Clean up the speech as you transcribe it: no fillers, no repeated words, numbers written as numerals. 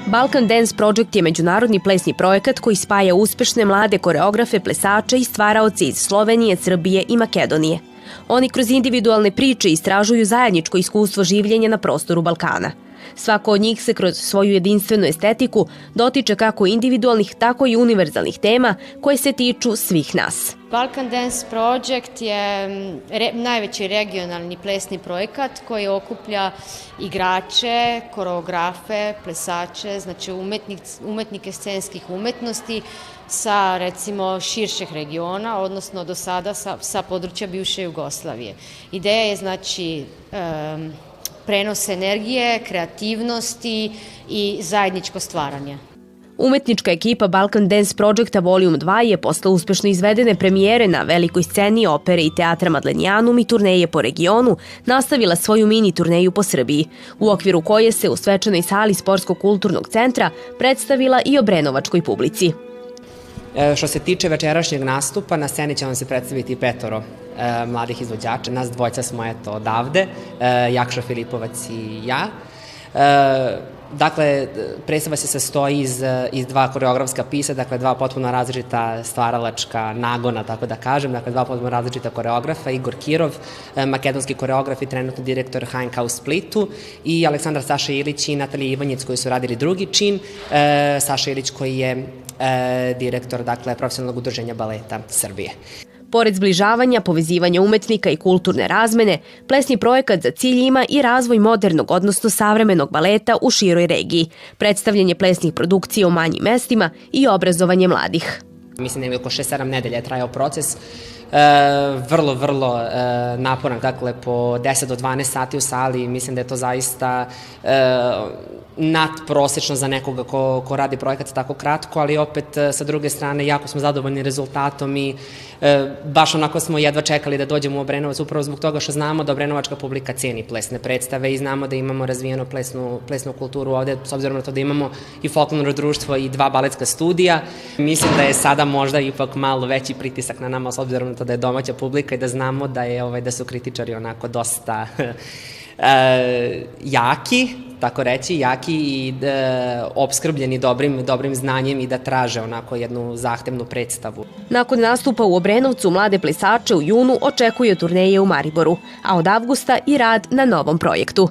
Balkan Dance Project je međunarodni plesni projekat koji spaja uspešne mlade koreografe, plesače i stvaraoce iz Slovenije, Srbije i Makedonije. Oni kroz individualne priče istražuju zajedničko iskustvo življenja na prostoru Balkana. Svako od njih se kroz svoju jedinstvenu estetiku dotiče kako individualnih, tako i univerzalnih tema koje se tiču svih nas. Balkan Dance Project je najveći regionalni plesni projekat koji okuplja igrače, koreografe, plesače, znači umetnike scenskih umetnosti sa recimo širšeg regiona, odnosno do sada sa područja bivše Jugoslavije. Ideja je znači prenos energije, kreativnosti i zajedničko stvaranje. Umetnička ekipa Balkan Dance Projecta Volume 2 je posle uspešno izvedene premijere na velikoj sceni opere i teatra Madlenijanum i turneje po regionu nastavila svoju mini turneju po Srbiji, u okviru koje se u svečanoj sali Sportsko-kulturnog centra predstavila i obrenovačkoj publici. Što se tiče večerašnjeg nastupa, na sceni će vam se predstaviti 5 mladih izvođača. Nas dvojca smo odavde, Jakša Filipovac i ja. Dakle, predstava se sastoji iz 2 koreografska pisa, dakle 2 potpuno različita stvaralačka nagona, tako da kažem, dakle 2 potpuno različita koreografa, Igor Kirov, makedonski koreograf i trenutno direktor HNK u Splitu, i Aleksandar Saša Ilić i Natalija Ivanjec koji su radili drugi čin, Saša Ilić koji je direktor, dakle, Profesionalnog udruženja baleta Srbije. Pored zbližavanja, povezivanja umetnika i kulturne razmene, plesni projekat za cilj ima i razvoj modernog, odnosno savremenog baleta u široj regiji, predstavljanje plesnih produkcija u manjim mestima i obrazovanje mladih. Mislim da je oko 6-7 nedelja je trajao proces, vrlo naporan, dakle po 10 do 12 sati u sali. Mislim da je to zaista nadprosečno za nekoga ko radi projekat tako kratko, ali opet sa druge strane jako smo zadovoljni rezultatom i baš onako smo jedva čekali da dođemo u Obrenovac, upravo zbog toga što znamo da obrenovačka publika ceni plesne predstave i znamo da imamo razvijenu plesnu kulturu ovde, s obzirom na to da imamo i folklorno društvo i 2 baletska studija. Mislim da je sada možda ipak malo veći pritisak na nama, s obzirom na to da je domaća publika i da znamo da su kritičari onako dosta jaki, tako reći, jaki i opskrbljeni dobrim znanjem i da traže onako jednu zahtevnu predstavu. Nakon nastupa u Obrenovcu, mlade plesače u junu očekuje turneje u Mariboru, a od avgusta i rad na novom projektu.